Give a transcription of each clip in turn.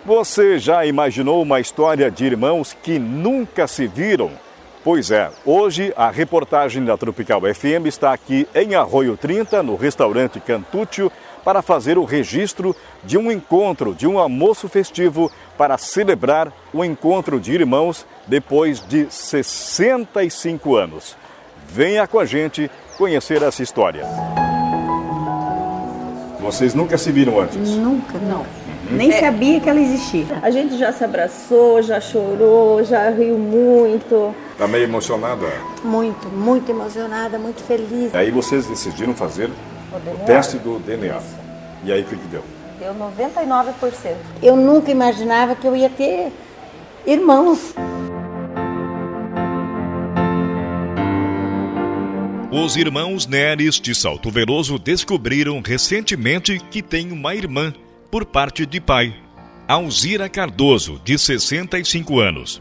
Você já imaginou uma história de irmãos que nunca se viram? Pois é, hoje a reportagem da Tropical FM está aqui em Arroio 30, no restaurante Cantúcio, para fazer o registro de um encontro, de um almoço festivo para celebrar o encontro de irmãos depois de 65 anos. Venha com a gente conhecer essa história. Vocês nunca se viram antes? Nunca, não. Nem sabia que ela existia. A gente já se abraçou, já chorou, já riu muito. Está meio emocionada? Muito, muito emocionada, muito feliz. Aí vocês decidiram fazer o teste do DNA. E aí o que deu? Deu 99%. Eu nunca imaginava que eu ia ter irmãos. Os irmãos Neres de Salto Veloso descobriram recentemente que têm uma irmã por parte de pai, Alzira Cardoso, de 65 anos.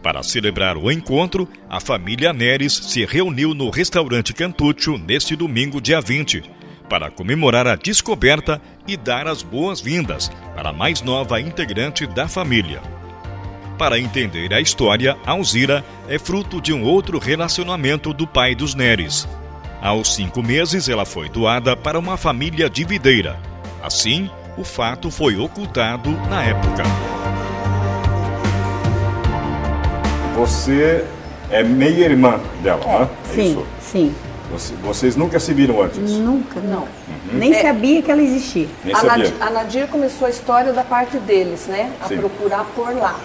Para celebrar o encontro, a família Neres se reuniu no restaurante Cantúcio neste domingo, dia 20, para comemorar a descoberta e dar as boas-vindas para a mais nova integrante da família. Para entender a história, Alzira é fruto de um outro relacionamento do pai dos Neres. Aos 5 meses, ela foi doada para uma família de Videira. Assim, o fato foi ocultado na época. Você é meia-irmã dela, né? Sim, isso? sim. Vocês nunca se viram antes? Nunca, não. Nem sabia que ela existia. Nem sabia. A Nadir começou a história da parte deles, né? A Sim. procurar por lá.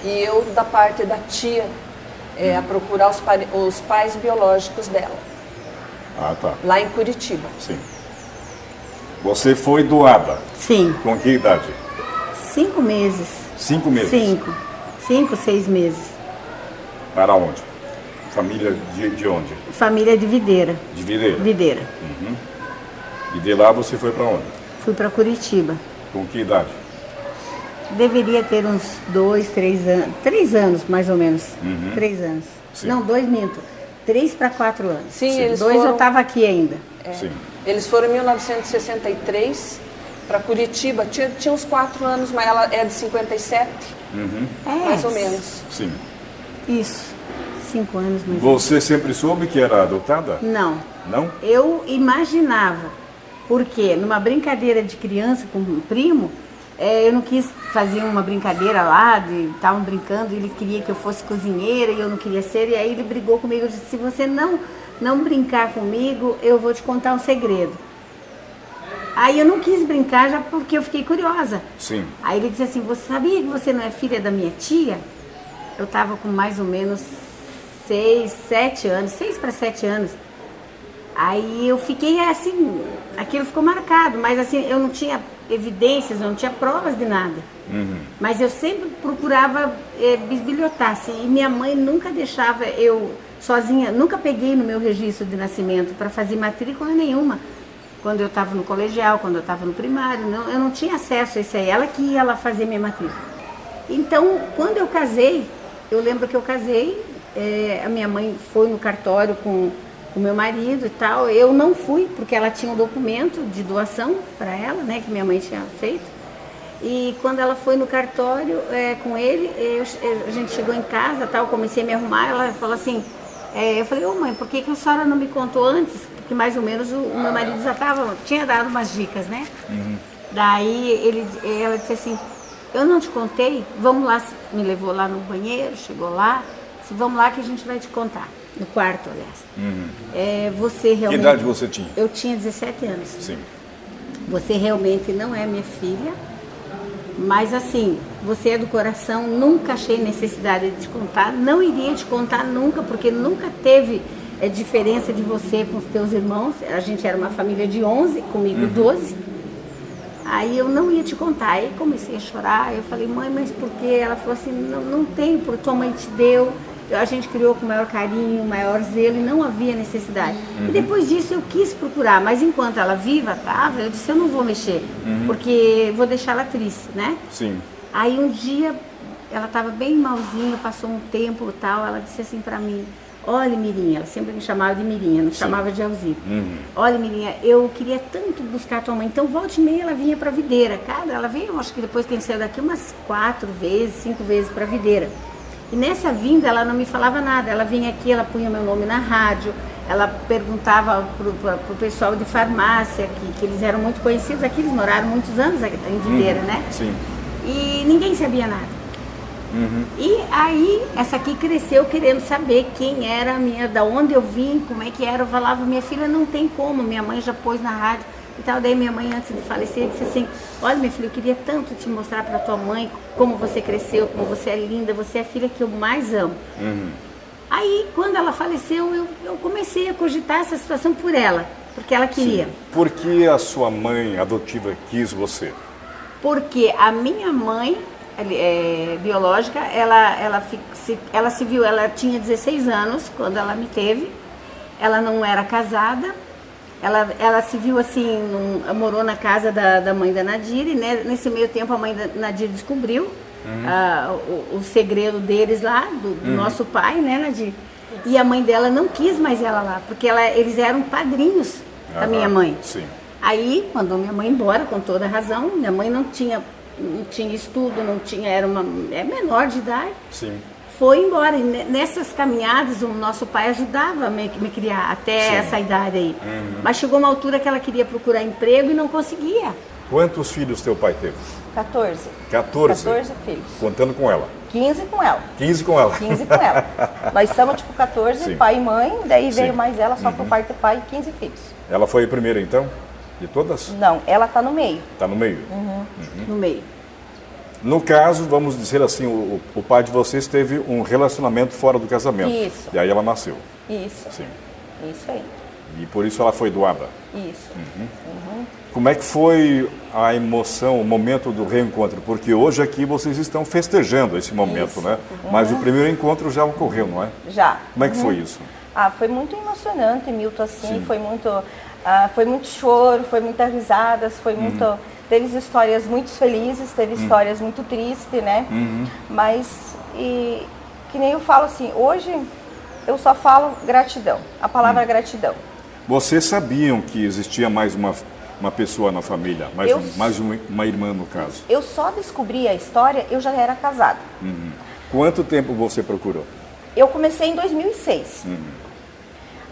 E eu da parte da tia, a procurar os pais biológicos dela. Ah, tá. Lá em Curitiba. Sim. Você foi doada. Sim. Com que idade? 5 meses. 5 meses? 5, 6 meses. Para onde? Família de onde? Família de Videira. De Videira? Videira. E de lá você foi para onde? Fui para Curitiba. Com que idade? Deveria ter uns 2, 3 anos. 3 anos, mais ou menos. 3 anos. Sim. Não, 2 minto. 3 para 4 anos. Sim, eles 2 foram... eu estava aqui ainda. Sim. Eles foram em 1963 para Curitiba. Tinha uns 4 anos, mas ela é de 57, mais ou menos. Sim. Isso. 5 anos mais ou menos. Você sempre soube que era adotada? Não. Não? Eu imaginava. Porque numa brincadeira de criança com um primo, eu não quis fazer uma brincadeira lá, estavam brincando, e ele queria que eu fosse cozinheira e eu não queria ser, e aí ele brigou comigo e disse: se você não brincar comigo, eu vou te contar um segredo. Aí eu não quis brincar já porque eu fiquei curiosa. Sim. Aí ele disse assim: você sabia que você não é filha da minha tia? Eu estava com mais ou menos 6, 7 anos, 6 para 7 anos. Aí eu fiquei assim, aquilo ficou marcado, mas assim, eu não tinha evidências, eu não tinha provas de nada. Mas eu sempre procurava bisbilhotar, assim, e minha mãe nunca deixava eu sozinha, nunca peguei no meu registro de nascimento para fazer matrícula nenhuma. Quando eu estava no colegial, quando eu estava no primário, eu não tinha acesso a isso aí, ela que ia lá fazer minha matrícula. Então, quando eu casei, eu lembro que eu casei, a minha mãe foi no cartório com o meu marido e tal. Eu não fui, porque ela tinha um documento de doação para ela, né, que minha mãe tinha feito. E quando ela foi no cartório com ele, a gente chegou em casa, tal, comecei a me arrumar, ela falou assim, eu falei: ô mãe, por que a senhora não me contou antes? Porque mais ou menos o meu marido já tinha dado umas dicas, né? Daí ela disse assim: eu não te contei, vamos lá. Me levou lá no banheiro, chegou lá, disse: vamos lá que a gente vai te contar. No quarto, aliás. Você realmente... Que idade você tinha? Eu tinha 17 anos. Sim. Você realmente não é minha filha, mas assim, você é do coração, nunca achei necessidade de te contar, não iria te contar nunca, porque nunca teve diferença de você com os teus irmãos. A gente era uma família de 11, comigo 12. Aí eu não ia te contar. Aí comecei a chorar, eu falei: mãe, mas por quê? Ela falou assim: não tem, porque tua mãe te deu. A gente criou com maior carinho, maior zelo, e não havia necessidade. E depois disso eu quis procurar, mas enquanto ela viva estava, eu disse: eu não vou mexer, porque vou deixar ela triste, né? Sim. Aí um dia, ela estava bem malzinha, passou um tempo e tal, ela disse assim para mim: olha, Mirinha, ela sempre me chamava de Mirinha, não chamava de Alzira. Olha, Mirinha, eu queria tanto buscar tua mãe, então volta e meia ela vinha para Videira. Cara, ela veio, acho que depois que a gente saiu daqui, umas 4 vezes, 5 vezes para Videira. E nessa vinda ela não me falava nada, ela vinha aqui, ela punha meu nome na rádio, ela perguntava pro pessoal de farmácia, que eles eram muito conhecidos aqui, eles moraram muitos anos em Videira, né? Sim. E ninguém sabia nada. E aí, essa aqui cresceu querendo saber quem era a minha, da onde eu vim, como é que era. Eu falava, minha filha, não tem como, minha mãe já pôs na rádio e tal. Daí minha mãe, antes de falecer, disse assim, olha, minha filha, eu queria tanto te mostrar pra tua mãe como você cresceu, como você é linda, você é a filha que eu mais amo. Aí, quando ela faleceu, eu comecei a cogitar essa situação por ela, porque ela queria. Sim. Por que a sua mãe adotiva quis você? Porque a minha mãe biológica, ela se viu, ela tinha 16 anos quando ela me teve, ela não era casada, ela se viu assim, morou na casa da mãe da Nadir, e nesse meio tempo a mãe da Nadir descobriu o segredo deles lá, do nosso pai, né, Nadir? E a mãe dela não quis mais ela lá, porque eles eram padrinhos da minha mãe. Sim. Aí mandou minha mãe embora, com toda razão. Minha mãe não tinha estudo, não tinha, era menor de idade. Sim. Foi embora. E nessas caminhadas, o nosso pai ajudava a me criar até essa idade aí. Mas chegou uma altura que ela queria procurar emprego e não conseguia. Quantos filhos teu pai teve? 14. 14? 14 filhos. Contando com ela? 15 com ela. 15 com ela? 15 com ela. Nós somos tipo 14, Sim. pai e mãe, daí Sim. veio mais ela, só por parte do pai, 15 filhos. Ela foi a primeira então? De todas? Não, ela tá no meio. Tá no meio? No meio. No caso, vamos dizer assim, o pai de vocês teve um relacionamento fora do casamento. Isso. E aí ela nasceu. Isso. Sim. Isso aí. E por isso ela foi doada. Isso. Como é que foi a emoção, o momento do reencontro? Porque hoje aqui vocês estão festejando esse momento, Isso. né? Mas o primeiro encontro já ocorreu, não é? Já. Como é que foi isso? Foi muito emocionante, Milton, assim, Sim. foi muito choro, foi muitas risadas, foi muito... Teve histórias muito felizes, teve histórias muito tristes, né? Mas, que nem eu falo assim, hoje eu só falo gratidão, a palavra gratidão. Vocês sabiam que existia mais uma pessoa na família, mais uma irmã no caso? Eu só descobri a história, eu já era casada. Quanto tempo você procurou? Eu comecei em 2006.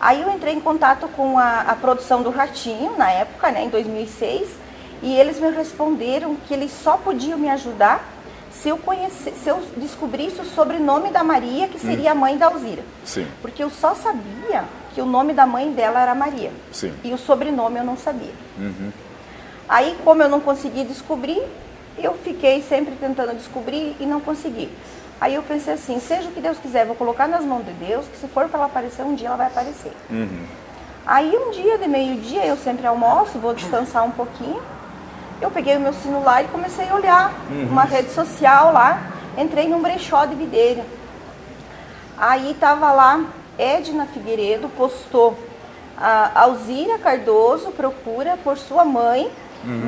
Aí eu entrei em contato com a produção do Ratinho, na época, né, em 2006, e eles me responderam que eles só podiam me ajudar se eu descobrisse o sobrenome da Maria, que seria a mãe da Alzira. Sim. Porque eu só sabia que o nome da mãe dela era Maria. Sim. E o sobrenome eu não sabia. Aí, como eu não consegui descobrir, eu fiquei sempre tentando descobrir e não consegui. Aí eu pensei assim, seja o que Deus quiser, vou colocar nas mãos de Deus, que se for para ela aparecer, um dia ela vai aparecer. Aí um dia, de meio-dia, eu sempre almoço, vou descansar um pouquinho. Eu peguei o meu celular e comecei a olhar uma rede social lá, entrei num brechó de Videira. Aí tava lá, Edna Figueiredo postou, Alzira Cardoso procura por sua mãe,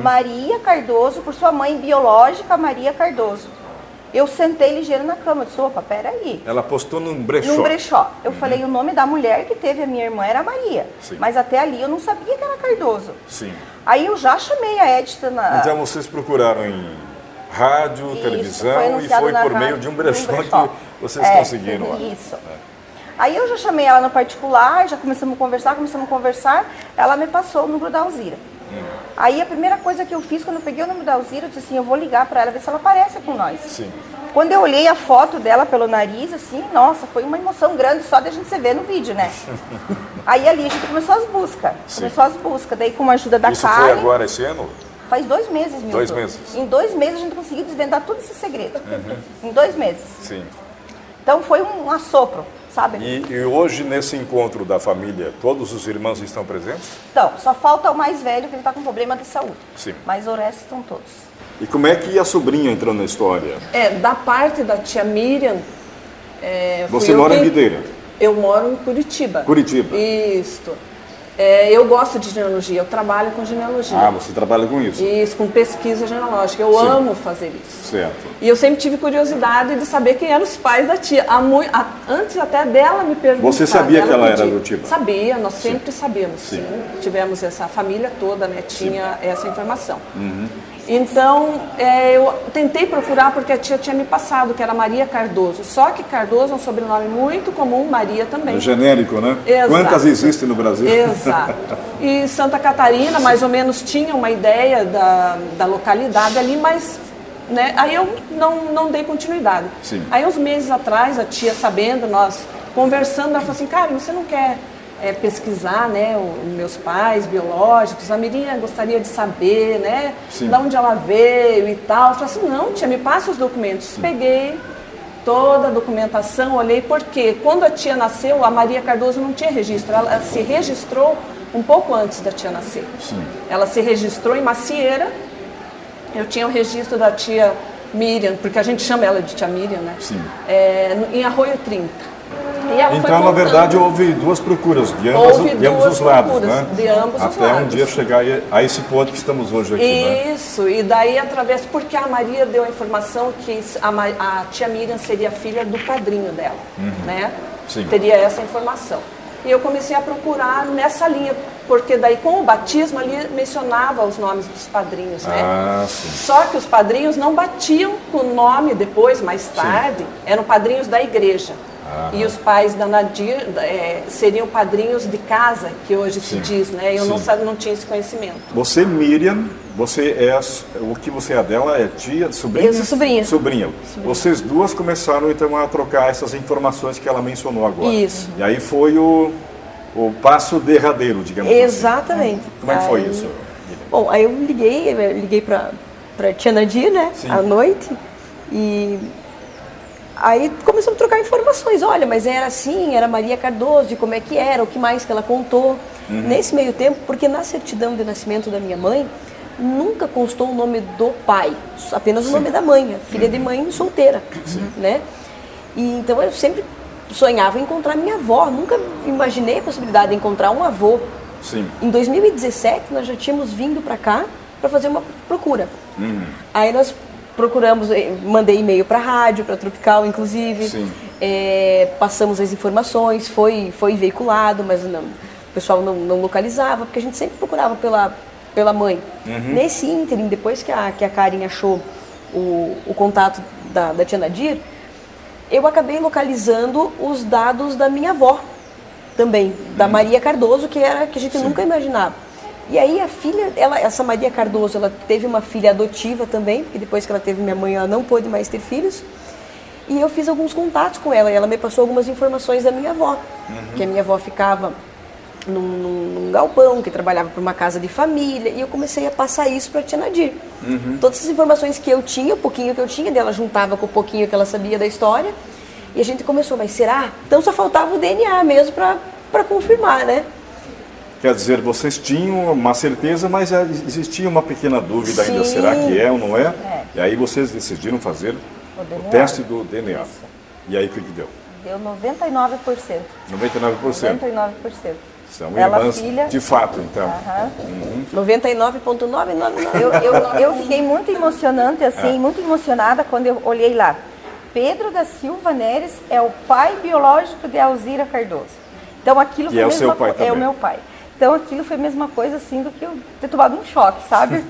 Maria Cardoso, por sua mãe biológica, Maria Cardoso. Eu sentei ligeiro na cama, eu disse, opa, peraí. Ela postou num brechó? Num brechó. Eu falei, o nome da mulher que teve a minha irmã era Maria. Sim. Mas até ali eu não sabia que era Cardoso. Sim. Aí eu já chamei a Edna. Então vocês procuraram em rádio, Isso, televisão e foi por meio de um brechó que vocês conseguiram lá. Isso. Aí eu já chamei ela no particular, já começamos a conversar, ela me passou o número da Alzira. Aí a primeira coisa que eu fiz, quando eu peguei o número da Alzira, eu disse assim, eu vou ligar para ela, ver se ela aparece com nós. Sim. Quando eu olhei a foto dela pelo nariz, assim, nossa, foi uma emoção grande só de a gente se ver no vídeo, né? Aí ali a gente começou as buscas. Daí com a ajuda da Isso Karen. foi agora, esse ano? Faz 2 meses, Milton. 2 meses. Em 2 meses a gente conseguiu desvendar todo esse segredo. Em 2 meses. Sim. Então foi um assopro, sabe? E hoje, nesse encontro da família, todos os irmãos estão presentes? Então, só falta o mais velho, que ele está com problema de saúde. Sim. Mas o resto estão todos. E como é que a sobrinha entrou na história? Da parte da tia Miriam... Você mora em Videira? Eu moro em Curitiba. Curitiba. Isso. Eu gosto de genealogia, eu trabalho com genealogia. Ah, você trabalha com isso? Isso, com pesquisa genealógica. Eu amo fazer isso. Certo. E eu sempre tive curiosidade de saber quem eram os pais da tia. Antes até dela me perguntar. Você sabia que ela era adotiva? Sabia, nós sempre sabíamos, sim. Tivemos essa família toda, né, tinha essa informação. Então, eu tentei procurar porque a tia tinha me passado, que era Maria Cardoso. Só que Cardoso é um sobrenome muito comum, Maria também. É genérico, né? Exato. Quantas existem no Brasil? Exato. E Santa Catarina, mais ou menos, tinha uma ideia da localidade ali, mas... né, aí eu não dei continuidade. Sim. Aí uns meses atrás, a tia sabendo, nós conversando, ela falou assim, cara, você não quer... pesquisar, né, os meus pais biológicos, a Miriam gostaria de saber, né, de onde ela veio e tal. Eu falei assim, não, tia, me passa os documentos. Peguei toda a documentação, olhei, porque quando a tia nasceu, a Maria Cardoso não tinha registro, ela se registrou um pouco antes da tia nascer. Ela se registrou em Macieira, eu tinha o registro da tia Miriam, porque a gente chama ela de tia Miriam, né, em Arroio 30. Então, na verdade, houve duas procuras de ambos os lados, né? De ambos os lados. Até um dia chegar a esse ponto que estamos hoje aqui, né? Isso, e daí através, porque a Maria deu a informação que a tia Miriam seria filha do padrinho dela, né? Teria essa informação. E eu comecei a procurar nessa linha, porque daí com o batismo ali mencionava os nomes dos padrinhos, né? Só que os padrinhos não batiam com o nome depois, mais tarde, eram padrinhos da igreja. E os pais da Nadir seriam padrinhos de casa, que hoje se diz, né? Eu não tinha esse conhecimento. Você, Miriam, o que você é dela é tia, sobrinha? Eu sou sobrinha. Sobrinha. Vocês duas começaram então a trocar essas informações que ela mencionou agora. Isso. E aí foi o passo derradeiro, digamos assim. Exatamente. Como é que foi isso? Bom, aí eu liguei para tia Nadir, né? À noite. E aí começamos a trocar informações. Olha, mas era assim, era Maria Cardoso, de como é que era, o que mais que ela contou. Nesse meio tempo, porque na certidão de nascimento da minha mãe, nunca constou o nome do pai, apenas o nome da mãe, filha de mãe solteira, né? E então eu sempre sonhava em encontrar minha avó, nunca imaginei a possibilidade de encontrar um avô. Em 2017, nós já tínhamos vindo para cá para fazer uma procura. Aí nós procuramos, mandei e-mail para a rádio, para a Tropical, inclusive, passamos as informações, foi veiculado, mas o pessoal não localizava, porque a gente sempre procurava pela mãe. Nesse ínterim, depois que a Karen achou o contato da tia Nadir, eu acabei localizando os dados da minha avó também, da Maria Cardoso, que a gente nunca imaginava. E aí a filha, essa Maria Cardoso, ela teve uma filha adotiva também, porque depois que ela teve minha mãe, ela não pôde mais ter filhos. E eu fiz alguns contatos com ela, e ela me passou algumas informações da minha avó, que a minha avó ficava num galpão, que trabalhava para uma casa de família, e eu comecei a passar isso para a tia Nadir. Todas as informações que eu tinha, o pouquinho que eu tinha dela, juntava com o pouquinho que ela sabia da história, e a gente começou, mas será? Então só faltava o DNA mesmo para confirmar, né? Quer dizer, vocês tinham uma certeza, mas existia uma pequena dúvida ainda, será que é ou não é? E aí vocês decidiram fazer o teste do DNA. Isso. E aí o que deu? Deu 99%. 99%? 99%. São irmãs de fato, então. 99,999. Eu fiquei muito emocionante, assim, muito emocionada quando eu olhei lá. Pedro da Silva Neres é o pai biológico de Alzira Cardoso. Então aquilo foi o seu pai também. É o meu pai. Então aquilo foi a mesma coisa assim do que eu ter tomado um choque, sabe?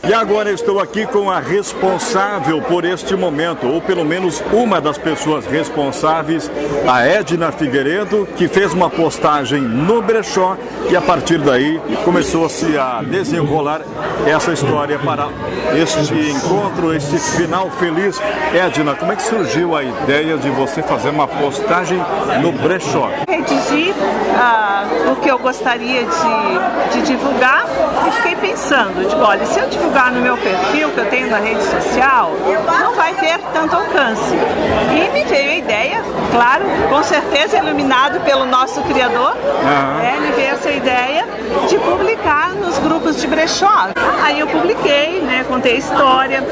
E agora eu estou aqui com a responsável por este momento, ou pelo menos uma das pessoas responsáveis, a Edna Figueiredo, que fez uma postagem no brechó e a partir daí começou-se a desenrolar essa história para este encontro, este final feliz. Edna, como é que surgiu a ideia de você fazer uma postagem no brechó? Redigi o que eu gostaria de divulgar e fiquei pensando, digo, olha, se eu divulgar no meu perfil que eu tenho na rede social, não vai ter tanto alcance. E me veio a ideia, claro, com certeza iluminado pelo nosso criador, ele veio essa ideia de publicar nos grupos de brechó. Aí eu publiquei, né, contei a história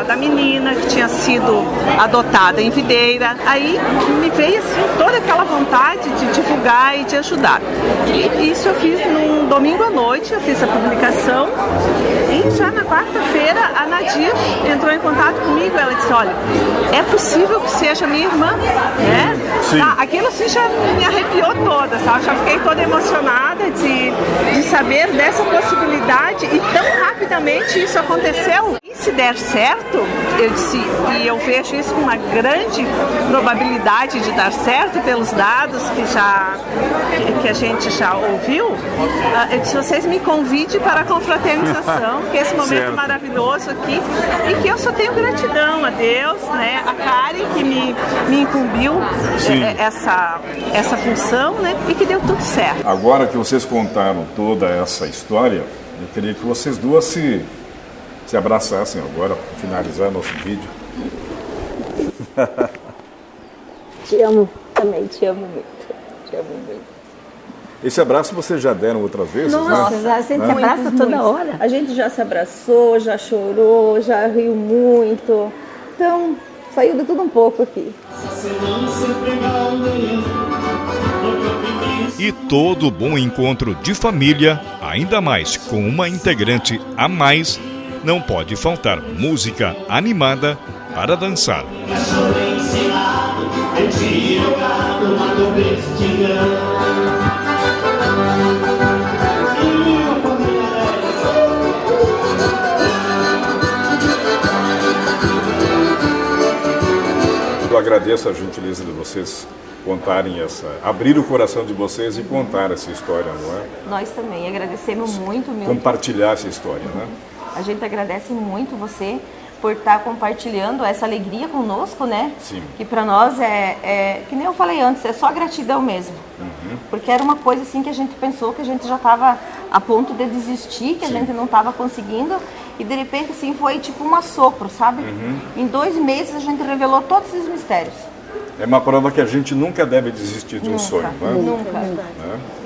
da menina que tinha sido adotada em videira. Aí me veio assim toda aquela vontade de divulgar e de ajudar. E isso eu fiz num domingo à noite, eu fiz a publicação e já na quarta-feira a Nadir entrou em contato comigo. Ela disse: olha, é possível que seja minha irmã, né? Tá, aquilo assim já me arrepiou toda, sabe? Já fiquei toda emocionada de saber dessa possibilidade e tão rapidamente isso aconteceu. E se der certo, eu disse, e eu vejo isso com uma grande probabilidade de dar certo pelos dados que a gente já ouviu, eu disse, vocês me convidem para a confraternização, que é esse momento maravilhoso aqui, e que eu só tenho gratidão a Deus, né, a Karen que me incumbiu essa função, né, e que deu tudo certo. Agora que vocês contaram toda essa história, eu queria que vocês duas se abraçassem agora, para finalizar nosso vídeo. Te amo, também te amo muito. Te amo muito. Esse abraço vocês já deram outras vezes, Nossa, né? a gente se abraça toda hora. A gente já se abraçou, já chorou, já riu muito. Então, saiu de tudo um pouco aqui. E todo bom encontro de família, ainda mais com uma integrante a mais, não pode faltar música animada para dançar. Eu agradeço a gentileza de vocês contarem abrir o coração de vocês e contar essa história, não é? Nós também agradecemos muito mesmo. Compartilhar essa história, né? A gente agradece muito você por estar compartilhando essa alegria conosco, né? Sim. Que para nós que nem eu falei antes, é só gratidão mesmo. Porque era uma coisa assim que a gente pensou que a gente já estava a ponto de desistir, que a gente não estava conseguindo, e de repente assim foi tipo um assopro, sabe? Em 2 meses a gente revelou todos esses mistérios. É uma prova que a gente nunca deve desistir de um sonho, né? Nunca.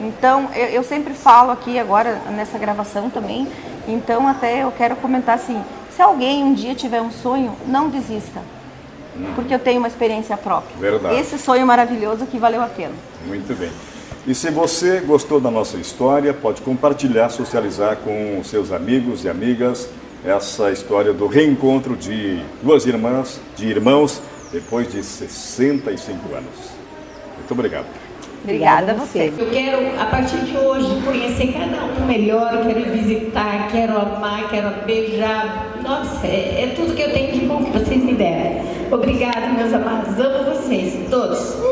Então, eu sempre falo aqui agora nessa gravação também, então até eu quero comentar assim, se alguém um dia tiver um sonho, não desista. Porque eu tenho uma experiência própria. Verdade. Esse sonho maravilhoso que valeu a pena. Muito bem. E se você gostou da nossa história, pode compartilhar, socializar com seus amigos e amigas essa história do reencontro de 2 irmãs, de irmãos, depois de 65 anos. Muito obrigado. Obrigada a você. Eu quero, a partir de hoje, conhecer cada um melhor, quero visitar, quero amar, quero beijar. Nossa, é tudo que eu tenho de bom que vocês me deram. Obrigada, meus amados. Amo vocês, todos.